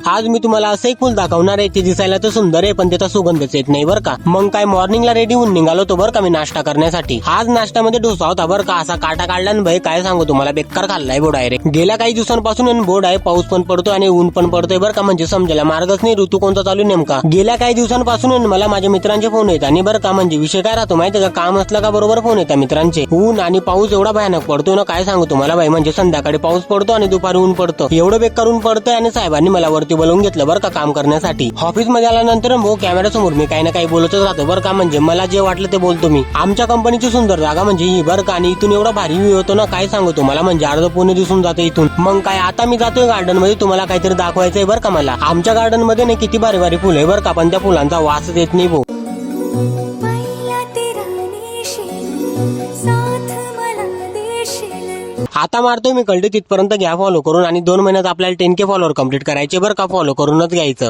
आज मी तुम्हाला असं एक फुल दाखवणार आहे, ते दिसायला तर सुंदर आहे पण त्याचा सुगंधच येत नाही बरं का. मग काय मॉर्निंगला रेडी होऊन निघालो होतो बरं का मी नाश्ता करण्यासाठी. आज नाश्त्यामध्ये डोसा होता बरं का. असा काटा काढला आणि भाई काय सांगू तुम्हाला, बेकार खाल्लाय बो डायरेक्ट. गेल्या काही दिवसांपासून बोर्ड आहे, पाऊस पण पडतोय आणि ऊन पण पडतोय बरं का. म्हणजे समजायला मार्गच नाही ऋतू कोणता चालू नेमका. गेल्या काही दिवसांपासून मला माझ्या मित्रांचे फोन येत आणि बरं का म्हणजे विषय काय राहतो माहिती का, काम असलं का बरोबर फोन येतात मित्रांचे. ऊन आणि पाऊस एवढा भयानक पडतो ना, काय सांगू तुम्हाला भाई. म्हणजे संध्याकाळी पाऊस पडतो आणि दुपारी ऊन पडतं, एवढं बेकार ऊन पडतंय. आणि साहेबांनी मला वरती बोलवून घेतलं बरं का काम करण्यासाठी. ऑफिस मध्ये आल्यानंतर भाऊ कॅमेरा समोर मी काही ना काही बोलतच राहतो बरं का. म्हणजे मला जे वाटलं ते बोलतो मी. आमच्या कंपनीची सुंदर जागा म्हणजे ही बरं का. आणि इथून एवढा भारी व्ह्यू होतो ना, काय सांगू तुम्हाला. म्हणजे अर्ध पुणे दिसून जातं इथून. मग काय आता मी जातोय गार्डन मध्ये, तुम्हाला काहीतरी दाखवायचंय बरं का मला. आमच्या गार्डन मध्ये नाही किती भारी भारी फुलं आहे बरं का, पण त्या फुलांचा वासच येत नाही भाऊ. आता मारतोय मी कल्टी तिथपर्यंत घ्या फॉलो करून. आणि 2 महिन्यात आपल्याला 10K फॉलोअर कम्प्लीट करायचे बरं का. फॉलो करूनच घ्यायचं.